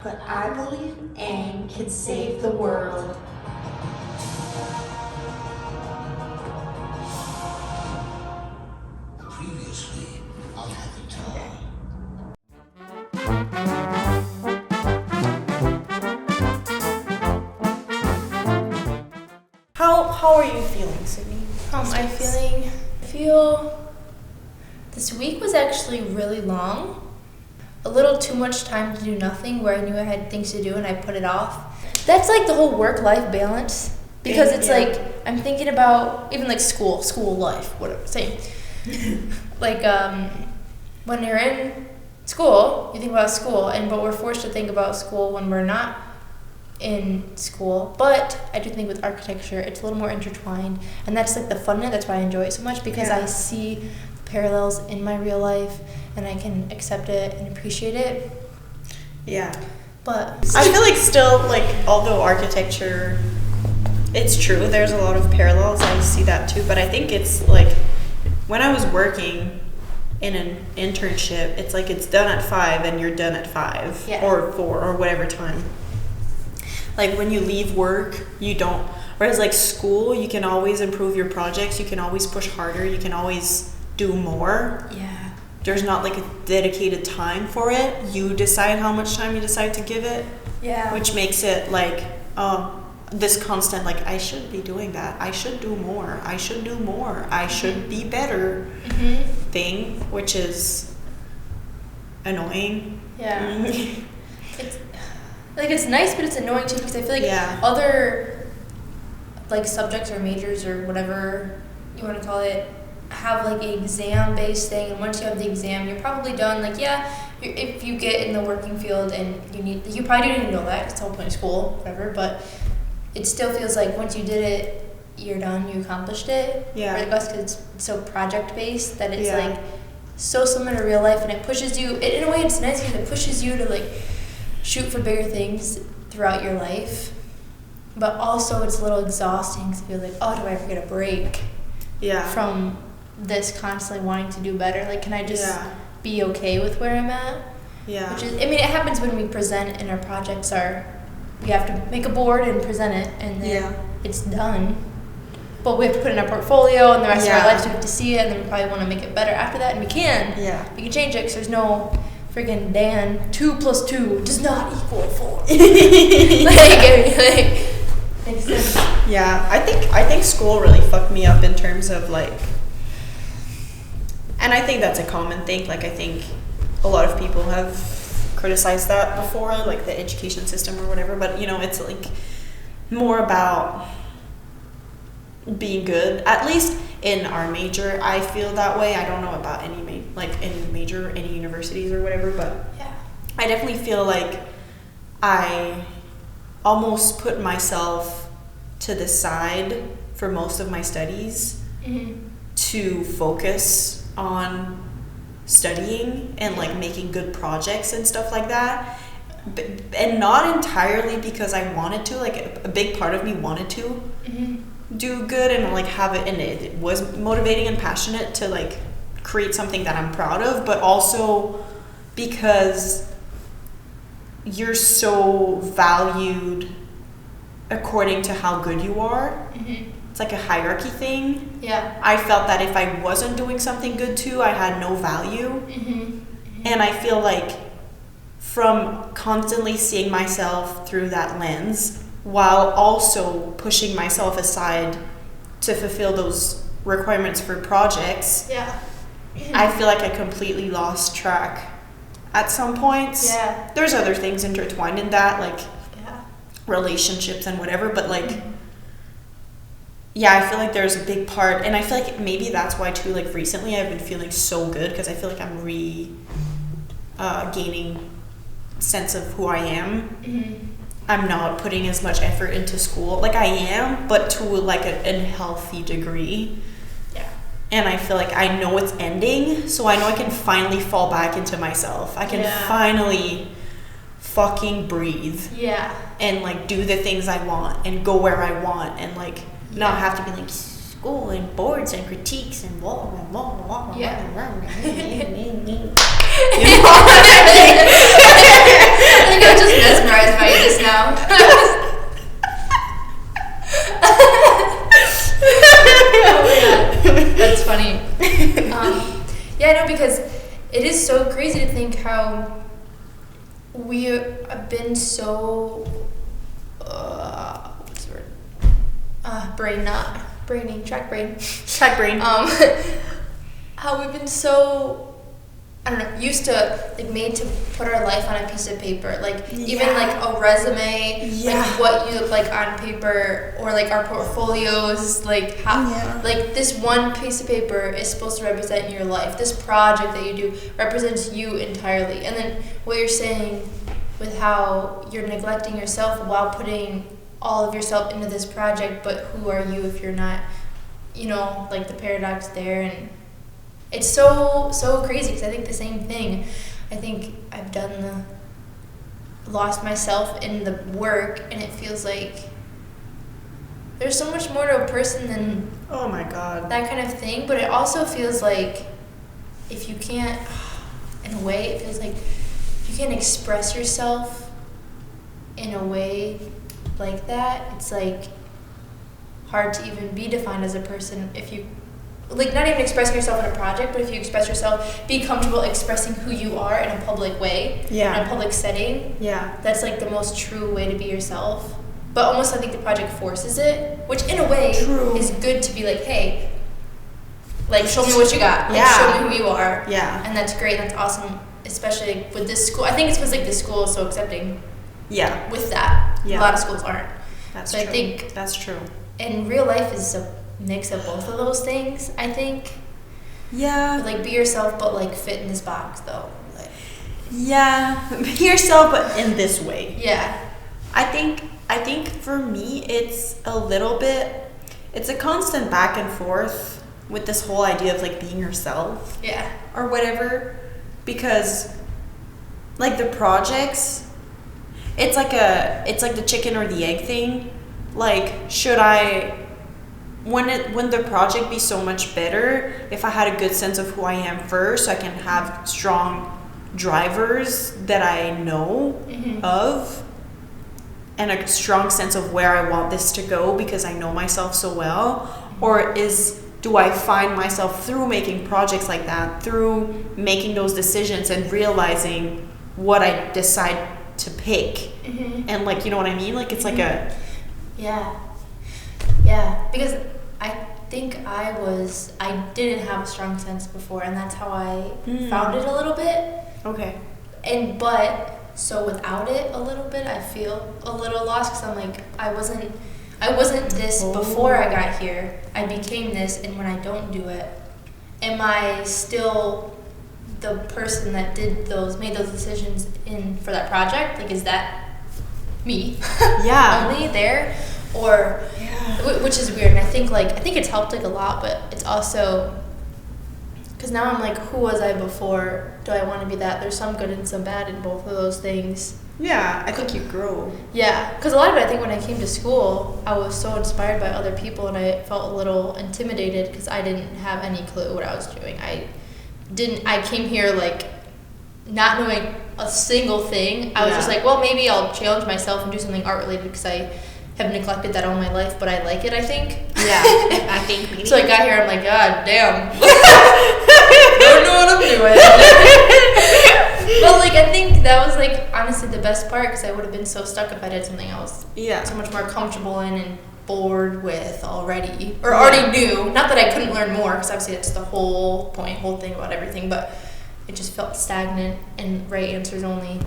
But I believe AIM can save the world. Previously on Avatar. How are you feeling, Sydney? I feel this week was actually really long. A little too much time to do nothing where I knew I had things to do and I put it off. That's like the whole work-life balance because it's like I'm thinking about even like school life, whatever, same. Like when you're in school, you think about school but we're forced to think about school when we're not in school. But I do think with architecture it's a little more intertwined, and that's like the fun in it. That's why I enjoy it so much, because I see parallels in my real life and I can accept it and appreciate it. Yeah. But I feel like still, like, although architecture, it's true, there's a lot of parallels, I see that too, but I think it's like, when I was working in an internship, it's like it's done at 5 and you're done at 5 or 4 or whatever time. Like when you leave work, you don't, whereas like school, you can always improve your projects, you can always push harder, you can always do more. Yeah. There's not like a dedicated time for it. You decide how much time you decide to give it. Yeah. Which makes it like this constant, like, I should be doing that. I should do more. I should do more. I should be better thing, which is annoying. Yeah. It's nice, but it's annoying too, because I feel like other like subjects or majors or whatever you want to call it have like an exam-based thing, and once you have the exam, you're probably done. Like, if you get in the working field and you probably don't even know that, 'cause it's the whole point of school, whatever, but it still feels like once you did it, you're done, you accomplished it. Yeah. For us, because it's so project-based that it's like so similar to real life, and it pushes you, in a way it's nice because it pushes you to like shoot for bigger things throughout your life, but also it's a little exhausting because you're like, oh, do I ever get a break from this constantly wanting to do better? Like, can I just be okay with where I'm at? Yeah. Which is, I mean, it happens when we present and our projects we have to make a board and present it, and then it's done. But we have to put it in our portfolio, and the rest of our lives we have to see it, and then we probably want to make it better after that, and we can. Yeah. We can change it because there's no friggin' Dan, 2 + 2 does not equal 4. Makes sense. Yeah, I think school really fucked me up in terms of like, and I think that's a common thing. Like, I think a lot of people have criticized that before, like the education system or whatever. But it's like more about being good. At least in our major, I feel that way. I don't know about any any universities or whatever, but I definitely feel like I almost put myself to the side for most of my studies to focus on studying and like making good projects and stuff like that, and not entirely because I wanted to. Like, a big part of me wanted to do good and like have it, and it was motivating and passionate to like create something that I'm proud of, but also because you're so valued according to how good you are. It's like a hierarchy thing. Yeah. I felt that if I wasn't doing something good too, I had no value. And I feel like from constantly seeing myself through that lens, while also pushing myself aside to fulfill those requirements for projects, I feel like I completely lost track at some points. There's other things intertwined in that, like relationships and whatever, but like I feel like there's a big part, and I feel like maybe that's why too, like recently I've been feeling so good, because I feel like I'm gaining sense of who I am. I'm not putting as much effort into school. Like, I am, but to like a healthy degree. And I feel like I know it's ending, so I know I can finally fall back into myself. I can finally fucking breathe. And like do the things I want and go where I want, and like not have to be like school and boards and critiques and blah blah blah blah blah. You know what I mean? think I was just mesmerized by you just now. Oh my god, that's funny. Yeah, no, because it is so crazy to think how we have been so what's the word? Track brain. How we've been so, I don't know, used to, like, made to put our life on a piece of paper. Like, even, like, a resume, like, what you look like on paper, or, like, our portfolios, like, how, like, this one piece of paper is supposed to represent your life. This project that you do represents you entirely. And then what you're saying with how you're neglecting yourself while putting all of yourself into this project, but who are you if you're not, you know, like, the paradox there. And it's so crazy, because I think the same thing. I think I've lost myself in the work, and it feels like there's so much more to a person than oh my god, that kind of thing. But it also feels like if you can't, in a way, it feels like if you can't express yourself in a way like that, it's like hard to even be defined as a person. If you, like, not even expressing yourself in a project, but if you express yourself, be comfortable expressing who you are in a public way, in a public setting. That's like the most true way to be yourself. But almost I think the project forces it, which in a way is good to be like, hey, like, show me what you got, like, show me who you are. And that's great, that's awesome, especially with this school. I think it's because, like, this school is so accepting with that. A lot of schools aren't. That's so true. I think that's true. And real life is a mix of both of those things, I think. But, like, be yourself, but, like, fit in this box, though. Like, be yourself, but in this way. I think for me, it's a little bit, it's a constant back and forth with this whole idea of, like, being yourself. Or whatever. Because, like, the projects, it's like the chicken or the egg thing. Like, should I, when the project be so much better if I had a good sense of who I am first, so I can have strong drivers that I know of, and a strong sense of where I want this to go because I know myself so well? Or do I find myself through making projects like that, through making those decisions and realizing what I decide to pick? And, like, you know what I mean? Like, it's like a... because I think I didn't have a strong sense before, and that's how I found it a little bit. So without it a little bit, I feel a little lost, because I'm like, I wasn't this before I got here. I became this, and when I don't do it, am I still the person that made those decisions for that project? Like, is that me? Only there? Or which is weird. And I think it's helped, like, a lot, but it's also because now I'm like, who was I before? Do I want to be that? There's some good and some bad in both of those things. I think you grow. Because a lot of it, I think when I came to school, I was so inspired by other people, and I felt a little intimidated because I didn't have any clue what I was doing. I came here, like, not knowing a single thing. I was just like, well, maybe I'll challenge myself and do something art related, because I have neglected that all my life, but I like it, I think. I think maybe. So I got here, I'm like, God damn. Don't know what I'm doing. But, like, I think that was, like, honestly the best part, because I would have been so stuck if I did something I was so much more comfortable in and bored with already. Or already knew. Not that I couldn't learn more, because obviously that's the whole thing about everything, but it just felt stagnant and right answers only.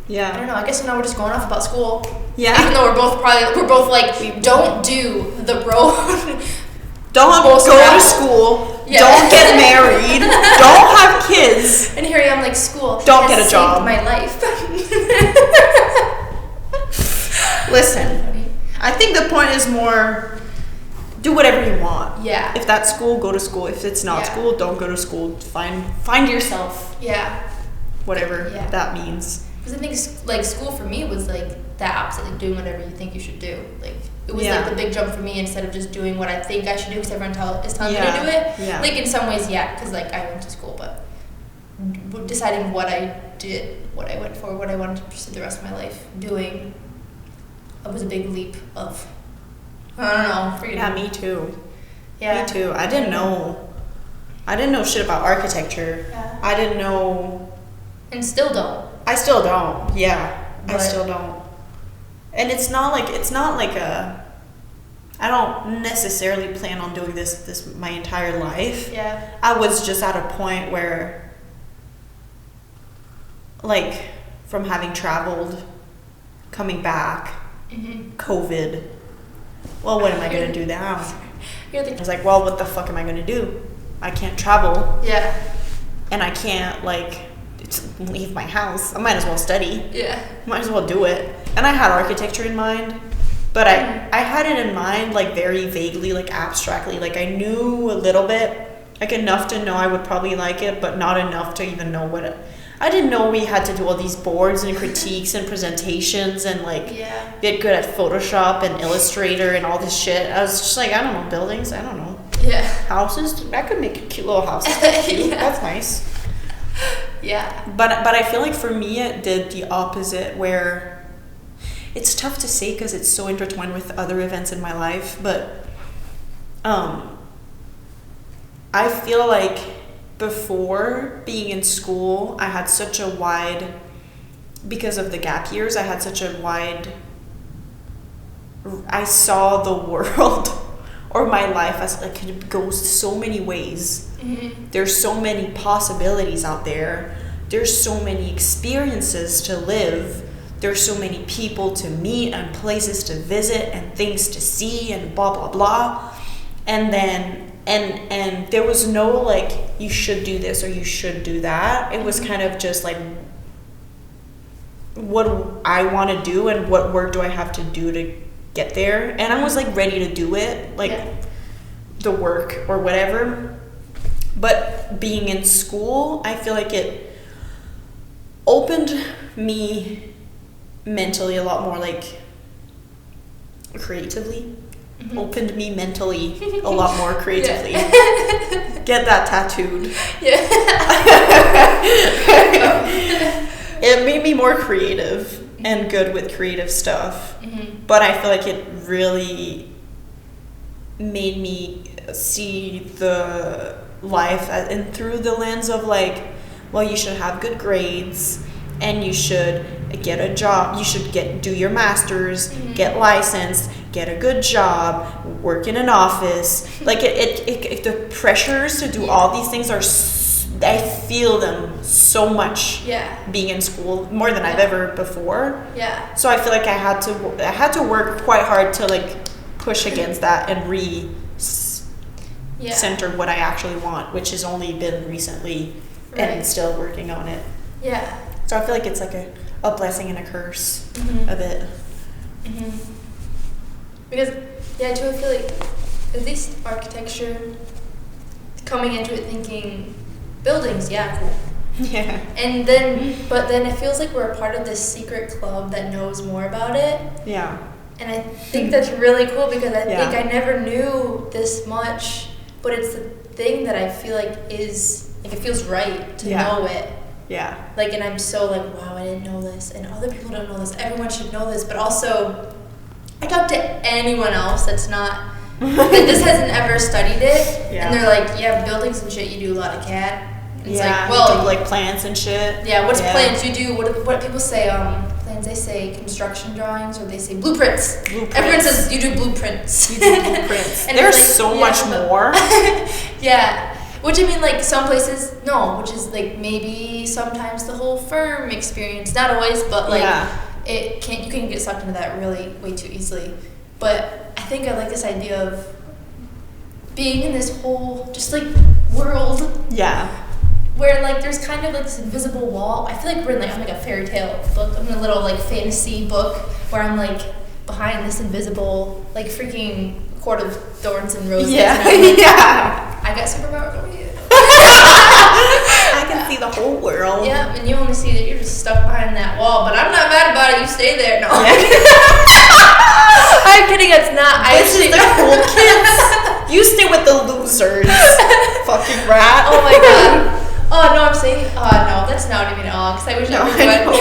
I don't know. I guess now we're just going off about school. Even though we're both like, don't do the road. Don't go to school. Don't get married. Don't have kids. And here I am, like, school. Don't get a job. Saved my life. Listen, I think the point is more, do whatever you want. If that's school, go to school. If it's not school, don't go to school. Find yourself. Whatever that means. Because I think, like, school for me was, like, the opposite, like, doing whatever you think you should do. Like, it was, like, the big jump for me, instead of just doing what I think I should do because everyone is telling me to do it. Like, in some ways, because, like, I went to school, but deciding what I did what I went for, what I wanted to pursue the rest of my life doing. It was a big leap of, I don't know, freedom. Yeah, me too. Yeah. Me too. I didn't know shit about architecture. Yeah. I didn't know. And still don't. I still don't. Yeah. I But- still don't. And it's not like a, I don't necessarily plan on doing this my entire life. Yeah. I was just at a point where, like, from having traveled, coming back, Mm-hmm. COVID, well, what am I going to do now? You're I the was like, well, what the fuck am I going to do? I can't travel, yeah. and I can't, like, leave my house. I might as well study. Yeah. Might as well do it. And I had architecture in mind, but I had it in mind, like, very vaguely, like, abstractly. Like, I knew a little bit, like, enough to know I would probably like it, but not enough to even know what it... I didn't know we had to do all these boards and critiques and presentations and, like, Yeah. get good at Photoshop and Illustrator and all this shit. I was just like, I don't know, buildings, I don't know. Yeah. Houses, I could make a cute little house. That's cute. Yeah. That's nice. Yeah. But I feel like for me it did the opposite, where it's tough to say because it's so intertwined with other events in my life, but I feel like before being in school I had such a wide, because of the gap years, I had such a wide, I saw the world or my life as like it goes so many ways. Mm-hmm. There's so many possibilities out there. There's so many experiences to live. There's so many people to meet and places to visit and things to see and blah blah blah. And then and there was no like you should do this or you should do that. It was kind of just like what do I want to do and what work do I have to do to get there. And I was like ready to do it, like the work or whatever. But being in school, I feel like it opened me mentally a lot more, like creatively. Mm-hmm. Opened me mentally a lot more creatively. Get that tattooed. Yeah. It made me more creative and good with creative stuff. Mm-hmm. But I feel like it really made me see the life and through the lens of like, well, you should have good grades and you should get a job, you should do your master's, Mm-hmm. get licensed, get a good job, work in an office. Like it the pressures to do all these things are I feel them so much being in school, more than I've ever before. Yeah. So I feel like I had to work quite hard to like push against that and center what I actually want, which has only been recently and still working on it. Yeah. So I feel like it's like a blessing and a curse a bit. Mm-hmm. Because I feel like at least architecture, coming into it thinking buildings, cool. Yeah. And then, but then it feels like we're a part of this secret club that knows more about it. Yeah. And I think that's really cool because I think Yeah. I never knew this much, but it's the thing that I feel like is, like it feels right to know it. Yeah. Like, and I'm so like, wow, I didn't know this, and other people don't know this. Everyone should know this, but also, I talk to anyone else that's not, that just hasn't ever studied it, and they're like, yeah, buildings and shit, you do a lot of CAD. It's like, well, you do, like plants and shit. Yeah, what's plans? You do, what people say, plans, they say construction drawings, or they say blueprints. Everyone says you do blueprints. You do blueprints. And There's like, so much more. Yeah. Which I mean, like some places, no, which is like maybe sometimes the whole firm experience, not always, but like you can get sucked into that really way too easily. But I think I like this idea of being in this whole just like world. Yeah. Where like there's kind of like this invisible wall. I feel like we're in like I'm like a fairy tale book. I'm in a little like fantasy book where I'm like behind this invisible like freaking court of thorns and roses. Yeah. And I'm like, Yeah. I got superpowers over you. I can see the whole world. Yeah, and you only see that you're just stuck behind that wall, but I'm not mad about it. You stay there. No. I'm kidding. It's not. This is the cool kids. You stay with the losers. Fucking rat. Oh my god. Oh no, I'm saying. No, that's not even all. Because I wish No, everyone.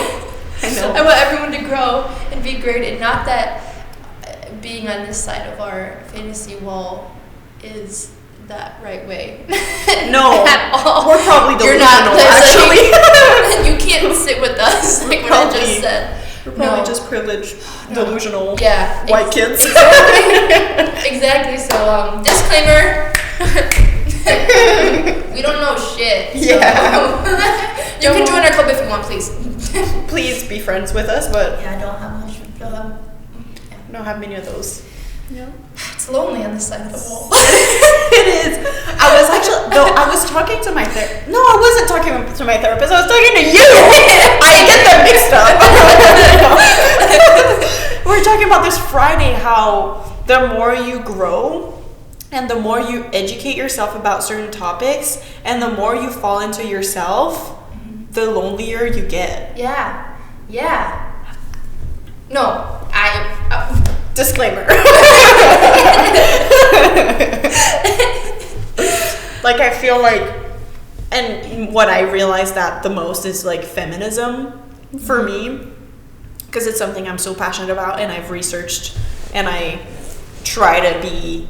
I know. I want everyone to grow and be great, and not that being on this side of our fantasy wall is that right way. No, at all. we're probably You're not delusional, actually. you can't sit with us like what I just said. We're probably No. just privileged, No. delusional Yeah, white kids. Exactly. So, disclaimer. We don't know shit. So. Yeah. You can join our club if you want, please. Please be friends with us, but Yeah, I don't have much. I don't have many of those. Yeah. It's lonely on this side of the wall. It is. I was talking to my therapist. No, I wasn't talking to my therapist. I was talking to you. I get them mixed up. We were talking about this Friday how the more you grow and the more you educate yourself about certain topics and the more you fall into yourself, the lonelier you get. Yeah. Yeah. No, Disclaimer. Like, I feel like, and what I realized that the most is like feminism for me, because it's something I'm so passionate about and I've researched and I try to be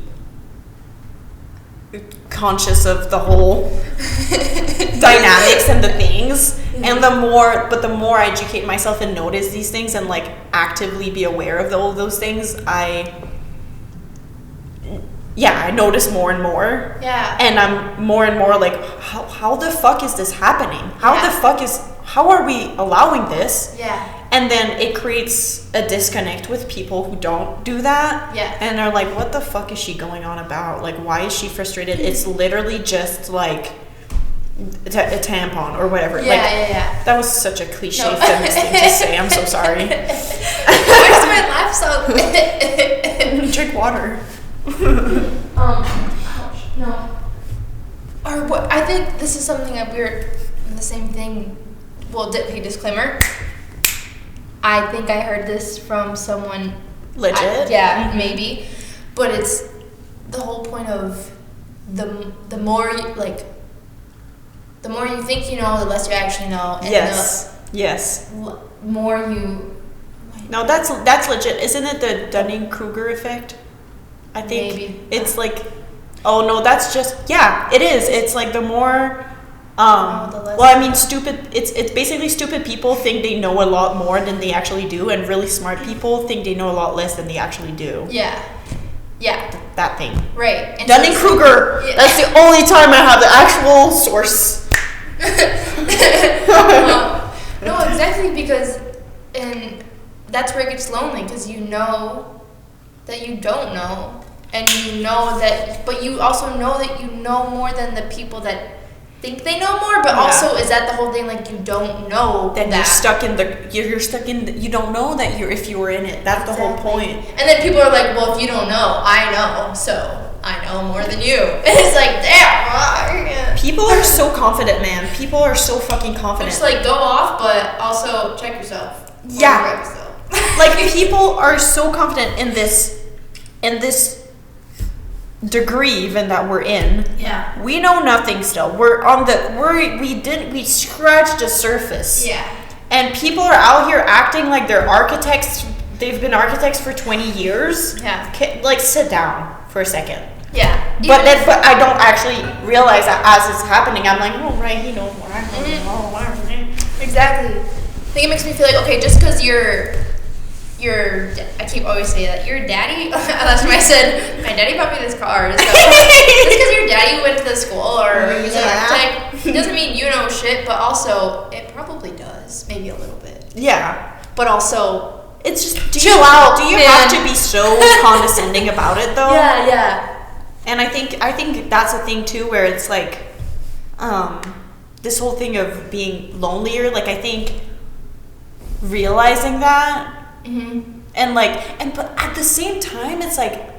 conscious of the whole dynamics and the things. And the more I educate myself and notice these things and like actively be aware of all those things, I notice more and more. Yeah. And I'm more and more like, how the fuck is this happening? How are we allowing this? Yeah. And then it creates a disconnect with people who don't do that. Yeah. And they're like, what the fuck is she going on about? Like, why is she frustrated? It's literally just like a tampon or whatever. Yeah, like, yeah. That was such a cliche feminist thing to say. I'm so sorry. Where's my laugh so? Drink water. Ouch, no. Or what? I think this is something that we're the same thing. Well, disclaimer. I think I heard this from someone. Legit? Yeah, maybe. But it's the whole point of the more you, like, the more you think you know, the less you actually know. And Yes. more you. No, that's legit. Isn't it the Dunning-Kruger effect? I think Maybe. it's like, oh no, that's just, yeah, it is. It's like the more, the less. well, I mean, it's basically stupid people think they know a lot more than they actually do, and really smart people think they know a lot less than they actually do. Yeah. Yeah. That thing. Right. And Dunning-Kruger. Yeah. That's the only time I have the actual source. No, exactly, because, and that's where it gets lonely, because you know that you don't know, and you know that, but you also know that you know more than the people that think they know more, but also is that the whole thing, like, you don't know Then that. you're stuck in you don't know that if you were in it. That's the whole point. And then people are like, well, if you don't know, I know, so I know more than you. And it's like, damn. People are so confident, man. People are so fucking confident. Just like go off, but also check yourself. Yeah. Correct yourself. Like, people are so confident in this degree even that we're in. Yeah. We know nothing still. We scratched the surface. Yeah. And people are out here acting like they're architects. They've been architects for 20 years. Yeah. Like, sit down for a second. Yeah. But I don't actually realize that as it's happening. I'm like, oh right, he knows more. I don't know. Whatever. Exactly. I think it makes me feel like, okay, just because I keep always saying that, your daddy, last time I said, my daddy bought me this car, so just because your daddy went to the school or he was an architect, doesn't mean you know shit, but also, it probably does, maybe a little bit. Yeah. But also, It's just, chill out, do you man. have to be so condescending about it though? Yeah. And I think that's a thing too, where it's like, this whole thing of being lonelier, like, I think realizing that, and but at the same time, it's like,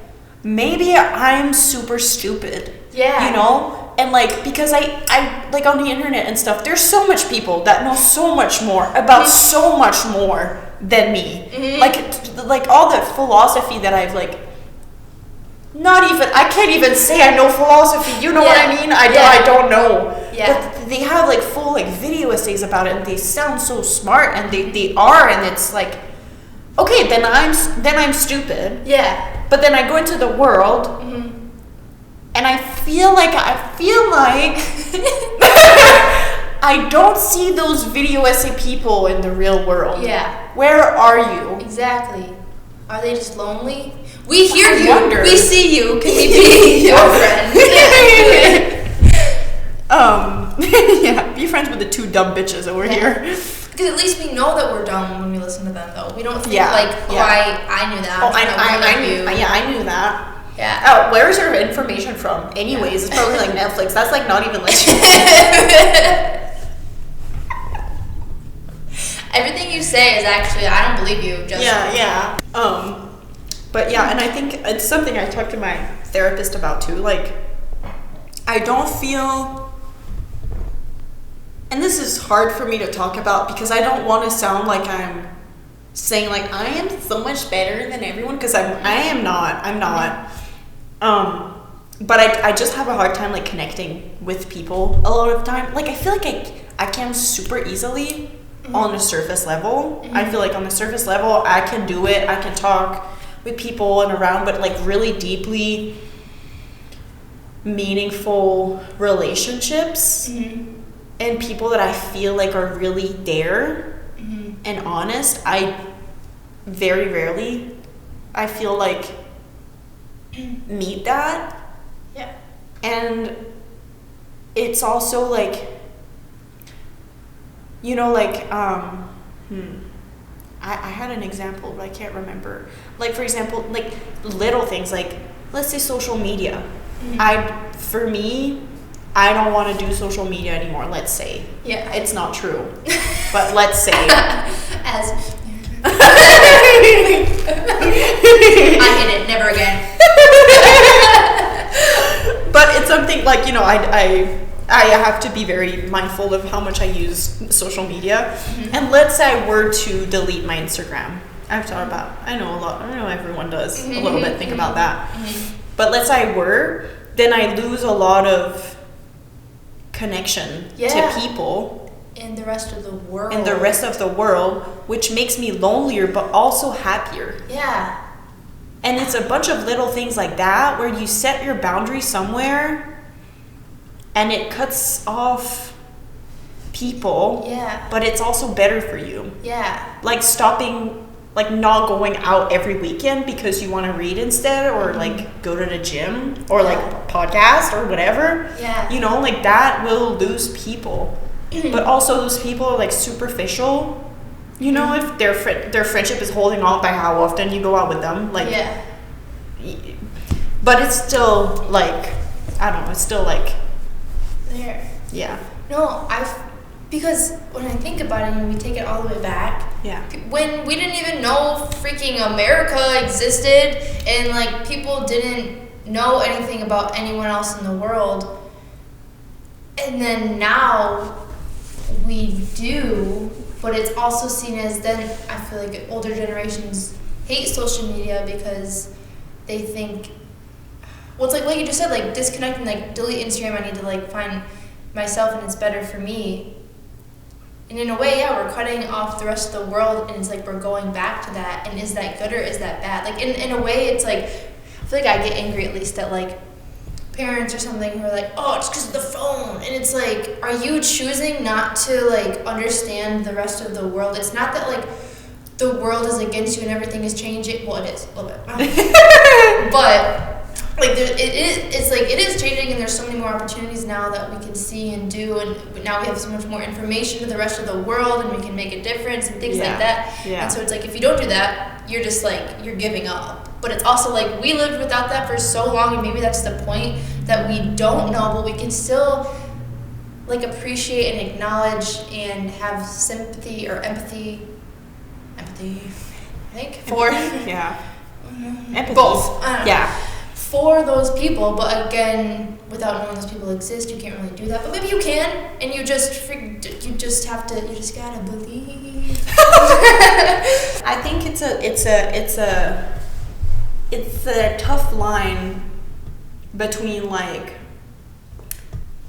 maybe I'm super stupid. Yeah. You know? And like, because I like on the internet and stuff, there's so much people that know so much more about so much more than me. Like all the philosophy that I've like, I can't even say I know philosophy. You know what I mean? I don't know. Yeah. But they have like full like video essays about it, and they sound so smart, and they are, and it's like, okay, then I'm stupid. Yeah. But then I go into the world, and I feel like I don't see those video essay people in the real world. Yeah. Where are you? Exactly. Are they just lonely? We hear I you. wonder. We see you. Can we be your friend? Yeah, be friends with the two dumb bitches over here. Because at least we know that we're dumb when we listen to them, though. We don't think I knew that. Oh, I knew that. Yeah. Oh, where's your information from? Anyways, it's probably like Netflix. That's like not even like. Everything you say is actually, I don't believe you. Just Yeah. But yeah, and I think it's something I talked to my therapist about too. Like, I don't feel, and this is hard for me to talk about because I don't want to sound like I'm saying like I am so much better than everyone, because I am not. I'm not. But I just have a hard time like connecting with people a lot of the time. Like, I feel like I can super easily on a surface level. I feel like on the surface level I can do it. I can talk with people and around, but like really deeply meaningful relationships and people that I feel like are really there and honest, I very rarely, I feel like, meet that. Yeah. And it's also like, you know, like I had an example, but I can't remember. Like, for example, like little things, like let's say social media. For me, I don't want to do social media anymore. Let's say. Yeah. It's not true, but let's say. As. I hate it. Never again. But it's something like, you know, I have to be very mindful of how much I use social media. And let's say I were to delete my Instagram. I've thought about, I know everyone does a little bit think about that. But let's say I were, then I lose a lot of connection to people. And the rest of the world. Which makes me lonelier, but also happier. Yeah. And it's a bunch of little things like that where you set your boundary somewhere and it cuts off people. Yeah. But it's also better for you. Yeah. Like stopping, like not going out every weekend because you want to read instead, or like go to the gym, or like podcast or whatever. Yeah. You know, like that will lose people. But also those people are like superficial. You know, if their friendship is holding on by how often you go out with them, like. Yeah. But it's still like, I don't know. It's still like. There. Yeah. No, because when I think about it and we take it all the way back. Yeah. When we didn't even know freaking America existed, and like people didn't know anything about anyone else in the world, and then now we do. But it's also seen as, then I feel like older generations hate social media because they think, well, it's like you just said, like disconnecting, like delete Instagram, I need to like find myself and it's better for me. And in a way, yeah, we're cutting off the rest of the world, and it's like we're going back to that. And is that good or is that bad? Like in a way, it's like, I feel like I get angry at least at like parents or something who are like, oh, it's because of the phone. And it's like, are you choosing not to like understand the rest of the world? It's not that like the world is against you and everything is changing. Well, it is a little bit. But like it is changing, and there's so many more opportunities now that we can see and do, and now we have so much more information to the rest of the world, and we can make a difference and things like that. Yeah. And so it's like, if you don't do that, you're just like, you're giving up. But it's also like, we lived without that for so long, and maybe that's the point, that we don't know, but we can still like appreciate and acknowledge and have sympathy or empathy, I think, for Yeah. Empathy. both. I don't know. Yeah. For those people, but again, without knowing those people exist, you can't really do that. But maybe you can, and you just gotta believe. I think it's a tough line between like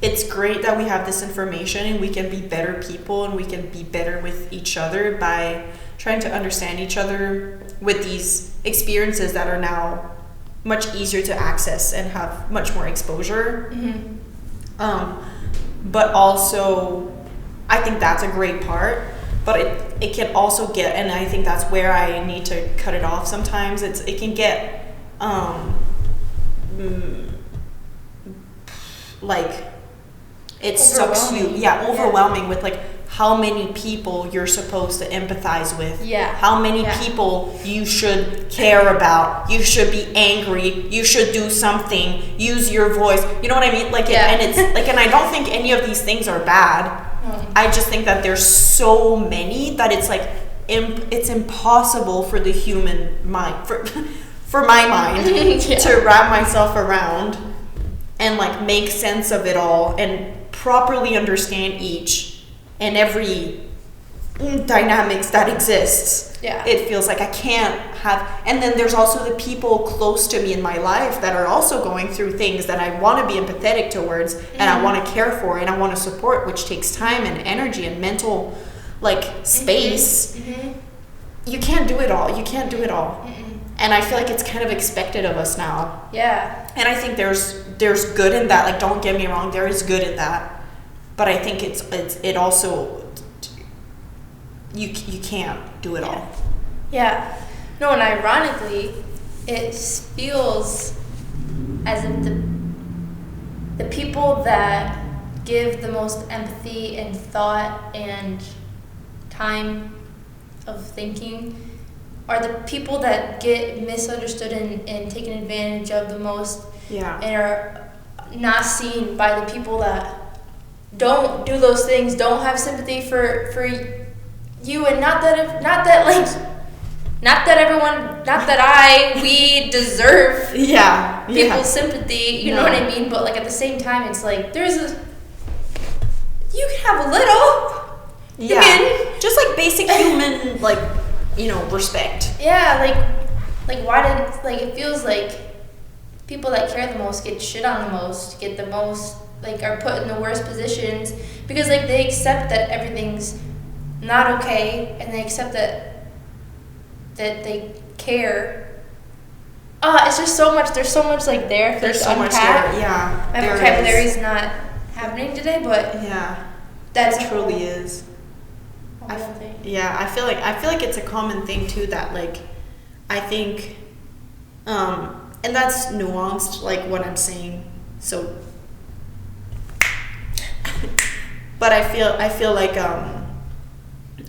it's great that we have this information and we can be better people and we can be better with each other by trying to understand each other with these experiences that are now much easier to access and have much more exposure. But also, I think that's a great part, but it can also get, and I think that's where I need to cut it off sometimes, it can get like it sucks you, overwhelming with like how many people you're supposed to empathize with, how many people you should care about, you should be angry, you should do something, use your voice, you know what I mean, like and it's like, and I don't think any of these things are bad. I just think that there's so many that it's like it's impossible for the human mind, for my mind to wrap myself around and like make sense of it all and properly understand each and every dynamics that exists. It feels like I can't have, and then there's also the people close to me in my life that are also going through things that I want to be empathetic towards and I want to care for and I want to support, which takes time and energy and mental like space. You can't do it all. And I feel like it's kind of expected of us now. And I think there's good in that. Like, don't get me wrong, there is good in that. But I think it also, you can't do it all. No, and ironically, it feels as if the people that give the most empathy and thought and time of thinking are the people that get misunderstood and taken advantage of the most, and are not seen by the people that don't do those things, don't have sympathy for you, and not that we deserve people's sympathy, you know what I mean? But like at the same time, it's like you can have a little, just like basic human like respect. Like why did, like, it feels like people that care the most get shit on the most, get the most, like, are put in the worst positions because like they accept that everything's not okay and they accept that they care. It's just so much, there's so much like there. There's so much there, My vocabulary is not happening today, but that truly is. I think. I feel like it's a common thing too that like I think and that's nuanced like what I'm saying, so but I feel like a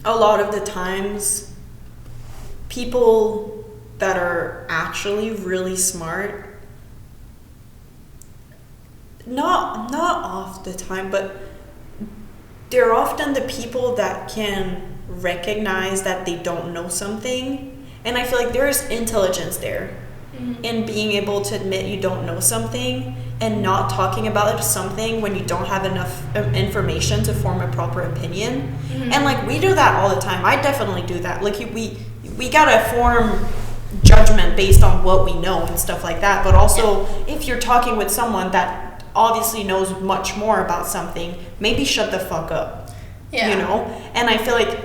lot of the times people that are actually really smart, not off the time, but they're often the people that can recognize that they don't know something. And I feel like there's intelligence there in being able to admit you don't know something and not talking about something when you don't have enough information to form a proper opinion. And like we do that all the time. I definitely do that. Like we gotta form judgment based on what we know and stuff like that. But also if you're talking with someone that obviously knows much more about something, maybe shut the fuck up. And I feel like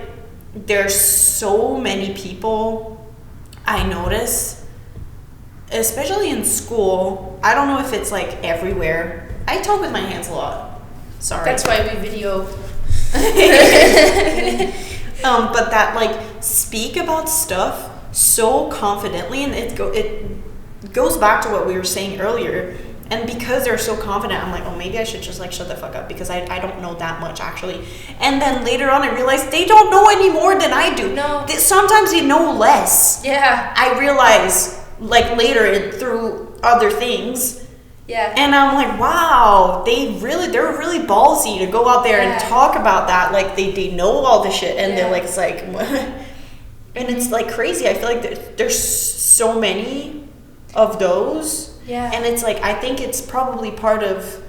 there's so many people I notice, especially in school. I don't know if it's like everywhere. I talk with my hands a lot. Sorry. That's why we video. But that like speak about stuff so confidently, and it goes back to what we were saying earlier. And because they're so confident, I'm like, oh, maybe I should just like shut the fuck up because I don't know that much actually. And then later on I realized they don't know any more than I do. No. Sometimes they know less. I realize like later through other things. And I'm like, wow, they're really ballsy to go out there and talk about that. Like they know all the shit and they're like, it's like, and it's like crazy. I feel like there's so many of those. And it's like, I think it's probably part of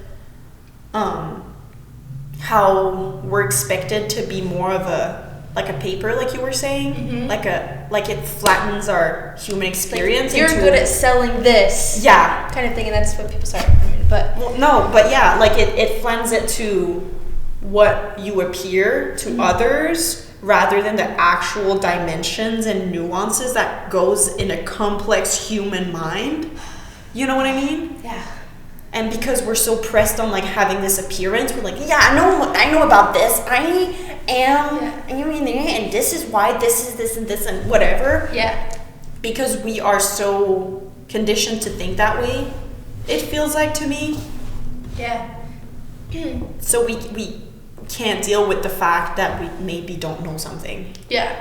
how we're expected to be more of a like a paper, like you were saying, Mhm. like it flattens our human experience. You're good at selling this. Yeah. Kind of thing, and that's what people start. I mean, but Well, no, but yeah, like it flattens it to what you appear to others rather than the actual dimensions and nuances that goes in a complex human mind. You know what I mean? yeah. And because we're so pressed on like having this appearance, we're like, yeah, I know about this. I am, and this is why this is this and this and whatever. Yeah. Because we are so conditioned to think that way, it feels like to me. Yeah. So we can't deal with the fact that we maybe don't know something. Yeah.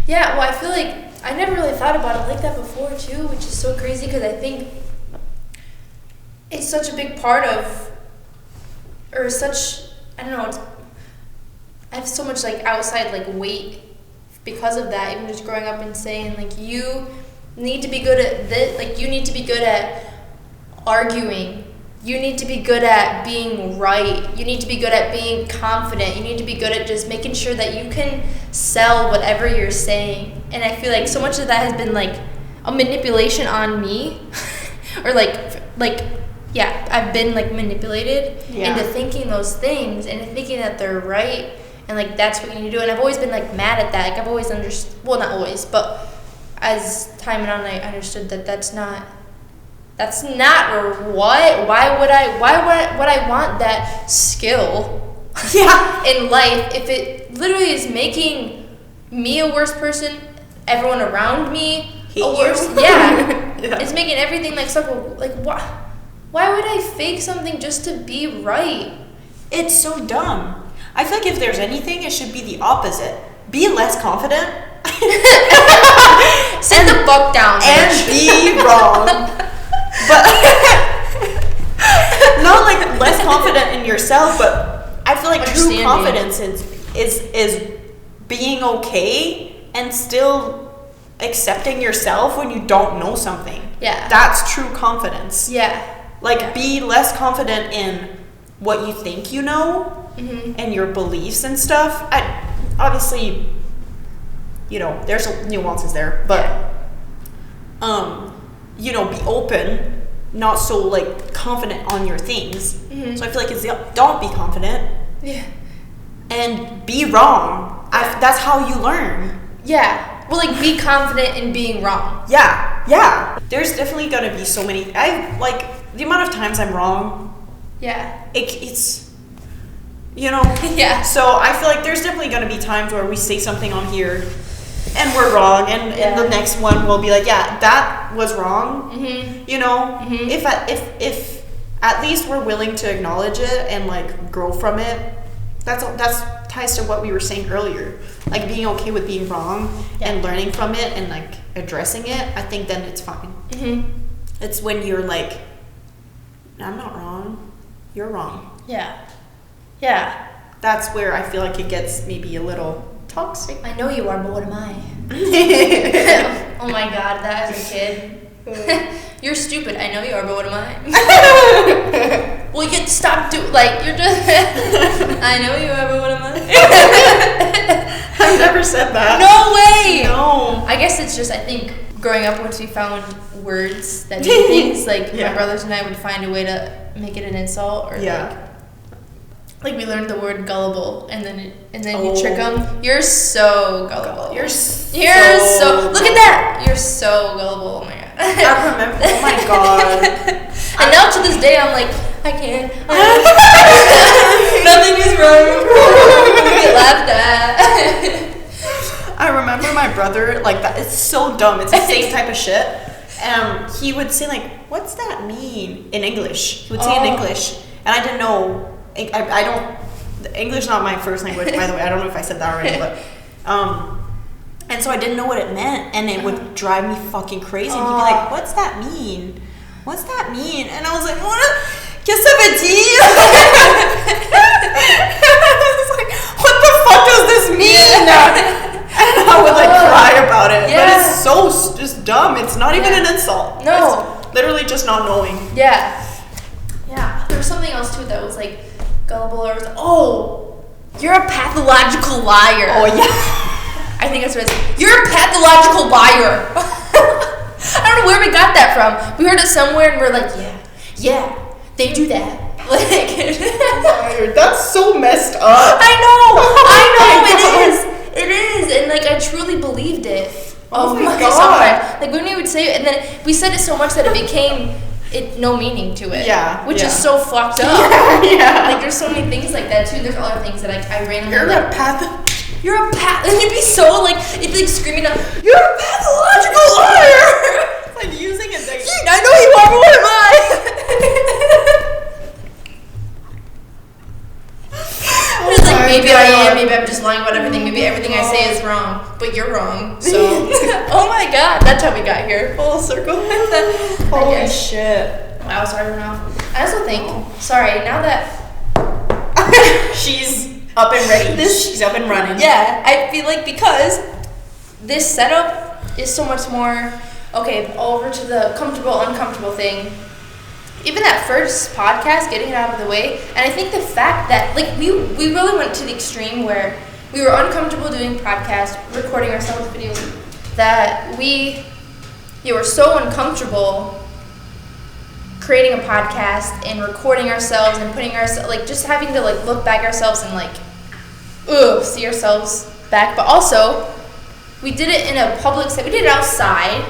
Yeah, well, I feel like I never really thought about it like that before, too, which is so crazy because I think it's such a big part of, or such, I don't know, I have so much, like, outside, like, weight because of that, even just growing up and saying, like, you need to be good at this, like, you need to be good at arguing. You need to be good at being right. You need to be good at being confident. You need to be good at just making sure that you can sell whatever you're saying. And I feel like so much of that has been like a manipulation on me. Or yeah, I've been like manipulated into thinking those things and thinking that they're right. And like that's what you need to do. And I've always been like mad at that. Like I've always understood, well, not always, but as time went on, I understood that that's not or what? Why would I want that skill in life if it literally is making me a worse person, everyone around me a worse? Yeah. It's making everything like so like why would I fake something just to be right? It's so dumb. I feel like if there's anything, it should be the opposite. Be less confident. Sit the fuck down, and be wrong. But not like less confident in yourself, but I feel like true confidence is being okay and still accepting yourself when you don't know something. Yeah. That's true confidence. Yeah. Like be less confident in what you think you know and your beliefs and stuff. Obviously, you know, there's nuances there, but you know, be open, not so like confident on your things. So I feel like it's don't be confident. Yeah. And be wrong. That's how you learn. Yeah. Well, like be confident in being wrong. Yeah. There's definitely gonna be so many. I like the amount of times I'm wrong. Yeah. It's you know. Yeah. So I feel like there's definitely gonna be times where we say something on here and we're wrong, and the next one will be like, yeah, that was wrong. You know, if at least we're willing to acknowledge it and like grow from it, that's ties to what we were saying earlier, like being okay with being wrong and learning from it and like addressing it. I think then it's fine. It's when you're like, I'm not wrong, you're wrong. Yeah. That's where I feel like it gets maybe a little toxic. I know you are, but what am I? Oh my god, that as a kid. You're stupid. I know you are, but what am I? Well, you get to stop like you're just. I know you are, but what am I? I've never said that. No way. No. I guess it's just I think growing up once we found words that mean things like my brothers and I would find a way to make it an insult or like we learned the word gullible and then you trick them. You're so gullible. You're so look at that. You're so gullible. Oh my god. I remember. Oh my god. And now to this day I'm like I can't. Nothing is wrong. We get laughed at. I remember my brother like that. It's so dumb. It's the same type of shit. He would say like, "What's that mean?" in English. He would say in English, and I didn't know. I don't. English is not my first language, by the way. I don't know if I said that already, but and so I didn't know what it meant, and it would drive me fucking crazy. And he'd be like, "What's that mean? What's that mean?" And I was like, "What? Qu'est-ce que ça veut dire?" I was like, "What the fuck does this mean?" And I would like cry about it, but it's so just dumb. It's not even an insult. No, it's literally just not knowing. Yeah. There was something else too that was like gullible or was You're a pathological liar. Oh, yeah. I think that's what it is. You're a pathological liar. I don't know where we got that from. We heard it somewhere and we're like, yeah, they do that. Like, that's so messed up. I know, Oh it is, and like I truly believed it. Oh my God. God. Like when we would say it, and then we said it so much that it became no meaning to it. Yeah, which yeah. is so fucked up. Yeah. Like there's so many things like that too. There's other things that I randomly You're like. You're a and you'd be so like, it'd be like screaming out, you're a pathological liar! like using it. Like, I know you are, but what am I? It's like, maybe I am, maybe I'm just lying about everything, maybe everything I say is wrong, but you're wrong, so. Oh my God, that's how we got here. full circle. Holy Holy shit. Wow, sorry, enough. I also think, sorry, now that She's up and ready. She's up and running. yeah, I feel like because this setup is so much more, okay, over to the comfortable, uncomfortable thing. Even that first podcast, getting it out of the way, and I think the fact that, like, we really went to the extreme where we were uncomfortable doing podcasts, recording ourselves videos, that we were so uncomfortable creating a podcast and recording ourselves and putting ourselves, like, just having to, like, look back ourselves and, like, see ourselves back. But also, we did it in a public setting. We did it outside.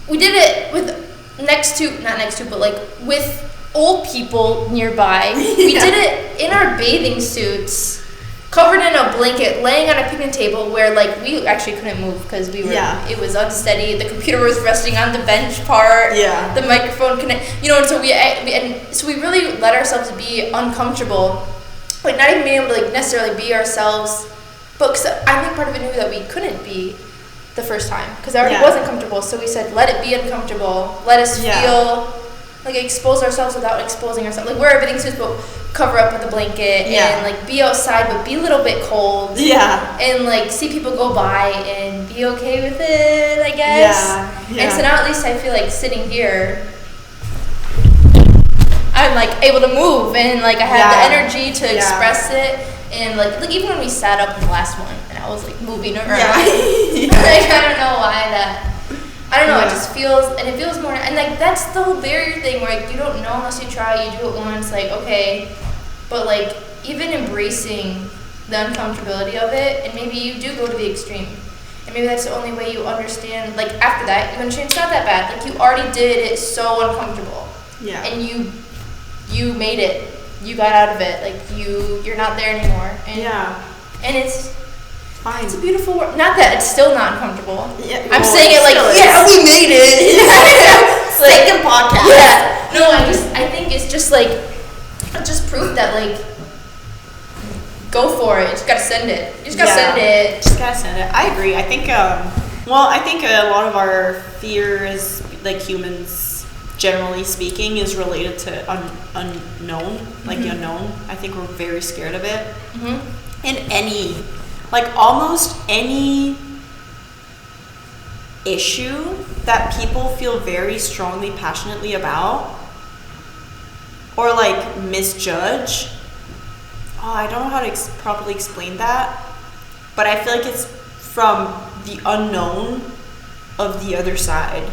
We did it with not next to, but like with old people nearby. We did it in our bathing suits, covered in a blanket, laying on a picnic table where like we actually couldn't move because we were. Yeah. It was unsteady. The computer was resting on the bench part. Yeah. The microphone couldn't. And so we really let ourselves be uncomfortable, like not even being able to like necessarily be ourselves. But 'cause I think part of it knew that we couldn't be the first time because I already wasn't comfortable, so we said let it be uncomfortable, let us feel like expose ourselves without exposing ourselves, like wear everything so cover up with a blanket and like be outside but be a little bit cold and like see people go by and be okay with it, I guess. And so now at least I feel like sitting here I'm like able to move and like I have the energy to express it. And like even when we sat up in the last one and I was like moving around, like I don't know why it just feels, and it feels more, and like that's the whole barrier thing where like you don't know unless you try, you do it once, like okay, but like even embracing the uncomfortability of it, and maybe you do go to the extreme, and maybe that's the only way you understand, like after that you understand it's not that bad, like you already did it so uncomfortable, and you made it. You got out of it, like you're not there anymore, and it's fine. It's a beautiful world. Not that it's still not uncomfortable. I'm saying it like we made it. Second podcast. Yeah. No, I think it's just like just proof that like go for it. You just gotta send it. You just gotta send it. Just gotta send it. I agree. I think I think a lot of our fears, like humans. Generally speaking, is related to unknown, like the unknown. I think we're very scared of it. In almost any issue that people feel very strongly, passionately about, or like misjudge. Oh, I don't know how to properly explain that, but I feel like it's from the unknown of the other side,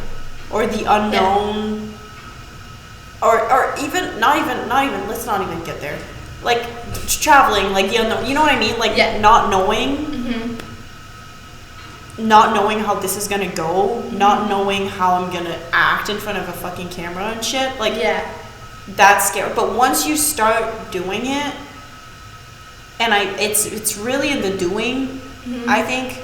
or the unknown. Or even not even let's not even get there, like traveling, like you know what I mean, like not knowing how this is gonna go, not knowing how I'm gonna act in front of a fucking camera and shit, like that's scary. But once you start doing it, and it's really in the doing, I think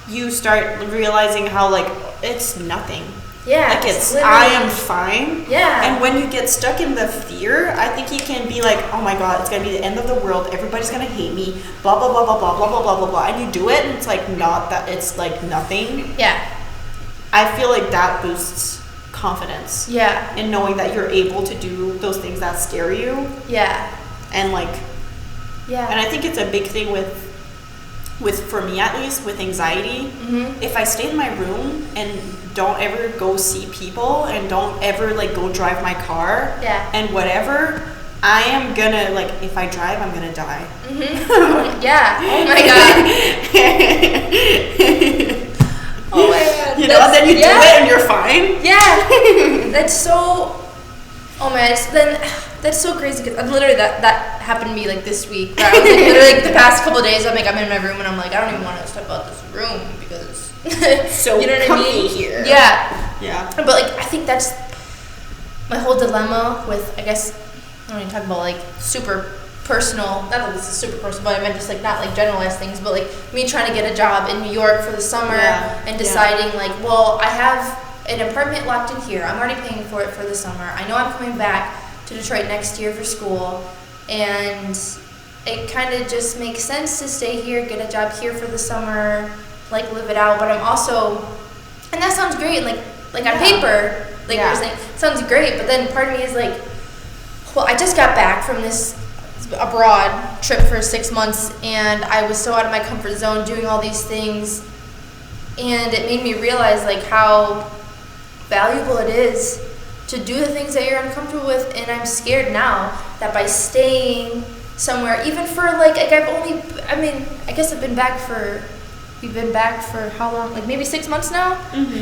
you start realizing how like it's nothing. Like I am fine. And when you get stuck in the fear, I think you can be like, oh my god, it's gonna be the end of the world, everybody's gonna hate me, blah blah blah blah blah blah blah blah blah blah, and you do it and it's like not that, it's like nothing. I feel like that boosts confidence. In knowing that you're able to do those things that scare you. And like and I think it's a big thing with for me at least, with anxiety. If I stay in my room and don't ever go see people and don't ever like go drive my car and whatever, I am gonna, like, if I drive, I'm gonna die. Yeah. Oh my god. Oh my god. You know, and then you do it and you're fine. Yeah. That's so. Oh man, that's so crazy because literally that happened to me like this week. Where I was like, literally like the past couple of days, I'm in my room and I'm like, I don't even want to step out this room because So you know what I mean? here. Yeah. Yeah. But like I think that's my whole dilemma with, I guess, I don't even talk about like super personal, not that this is super personal, but I meant just like not like generalized things, but like me trying to get a job in New York for the summer and deciding like, well, I have an apartment locked in here. I'm already paying for it for the summer. I know I'm coming back to Detroit next year for school, and it kind of just makes sense to stay here, get a job here for the summer, like live it out. But I'm also, and that sounds great, and like on paper, like you're saying, it sounds great. But then part of me is like, well, I just got back from this abroad trip for 6 months, and I was so out of my comfort zone doing all these things, and it made me realize like how valuable it is to do the things that you're uncomfortable with. And I'm scared now that by staying somewhere, even for like I guess we've been back for how long? Like maybe 6 months now.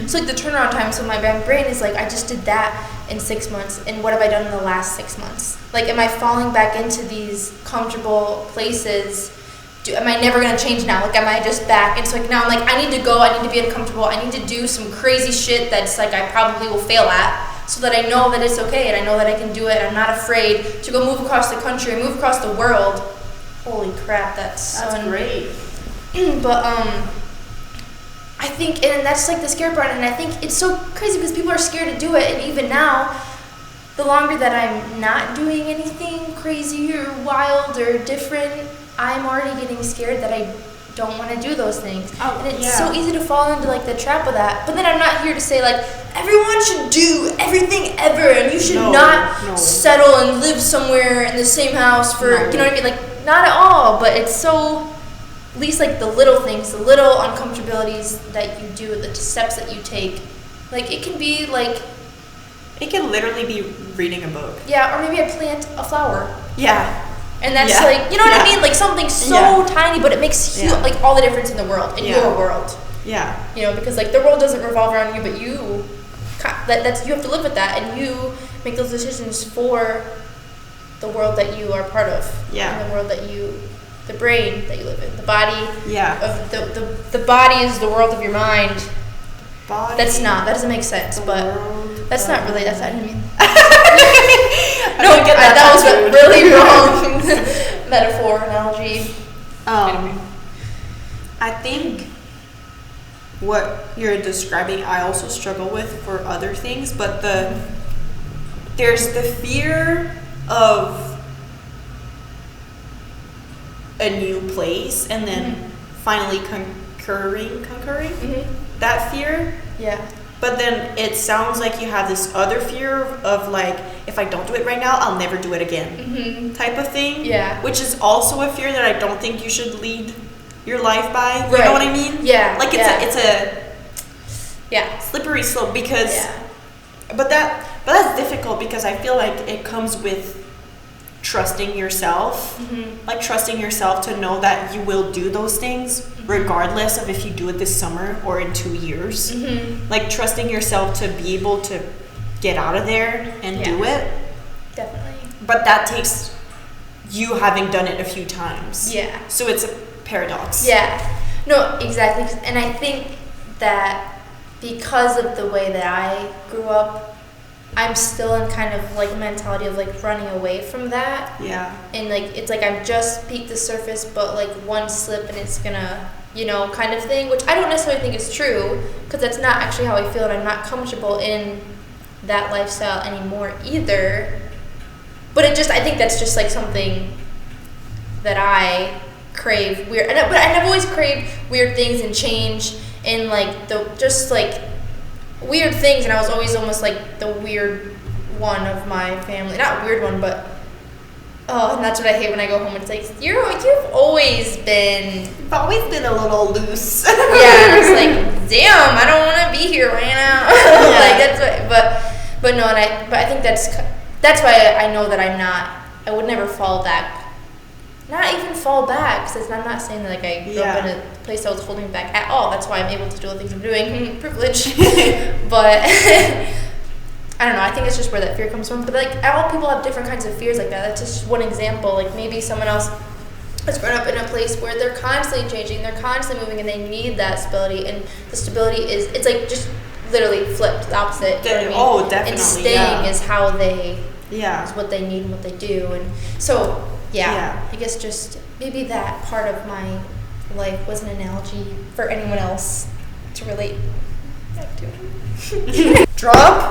So like the turnaround time. So my brain is like, I just did that in 6 months, and what have I done in the last 6 months? Like, am I falling back into these comfortable places? Am I never gonna change now? Like, am I just back? And so like now I'm like, I need to go. I need to be uncomfortable. I need to do some crazy shit that's like I probably will fail at, so that I know that it's okay and I know that I can do it. I'm not afraid to go move across the country, move across the world. Holy crap, that's great. But I think, and that's like the scary part, and I think it's so crazy because people are scared to do it, and even now, the longer that I'm not doing anything crazy or wild or different, I'm already getting scared that I don't want to do those things. And it's so easy to fall into like the trap of that. But then I'm not here to say like everyone should do everything ever, and you should not settle and live somewhere in the same house for you know what I mean? Like, not at all, but it's so, at least like the little things, the little uncomfortabilities that you do, the steps that you take, like it can be like, it can literally be reading a book. Yeah, or maybe I plant a flower. Yeah. And that's like, you know what I mean? Like something so tiny, but it makes like all the difference in the world, in your world. Yeah. You know, because like the world doesn't revolve around you, but you, that's you have to live with that, and you make those decisions for the world that you are part of. Yeah. And the world that you, the brain that you live in, the body. Yeah. Of the body is the world of your mind. Body. That doesn't make sense, but that's not really, that's not what I mean. That was a really wrong metaphor, analogy. I think what you're describing, I also struggle with for other things, but there's the fear of a new place and then finally concurring that fear. Yeah. But then it sounds like you have this other fear of like, if I don't do it right now, I'll never do it again, type of thing. Yeah. Which is also a fear that I don't think you should lead your life by. You know what I mean? Yeah. Like it's a slippery slope because, but that's difficult because I feel like it comes with trusting yourself, like trusting yourself to know that you will do those things regardless of if you do it this summer or in 2 years. Like trusting yourself to be able to get out of there and do it. Definitely. But that takes you having done it a few times. Yeah. So it's a paradox. Yeah. No, exactly. And I think that because of the way that I grew up, I'm still in kind of like mentality of like running away from that. Yeah. And like it's like I've just peaked the surface, but like one slip and it's gonna, you know, kind of thing, which I don't necessarily think is true because that's not actually how I feel, and I'm not comfortable in that lifestyle anymore either. But I think that's just like something that I crave weird, but I've always craved weird things and change and like just like weird things, and I was always almost like the weird one of my family. Not weird one, but and that's what I hate when I go home. It's like you've always been. You've always been a little loose. Yeah, it's like damn, I don't want to be here right now. Like that's what, but no, but I think that's why I know that I'm not I would never fall back. Not even fall back, because I'm not saying that like I grew up in a place that was holding me back at all. That's why I'm able to do all the things I'm doing. Privilege. But I don't know. I think it's just where that fear comes from. But like all people have different kinds of fears like that. That's just one example. Like maybe someone else has grown up in a place where they're constantly changing, they're constantly moving, and they need that stability. And the stability it's like just literally flipped, the opposite. You know what I mean? Oh, definitely. And staying is how they Yeah. is what they need and what they do. And so I guess just maybe that part of my life was an analogy for anyone else to relate back to. Drop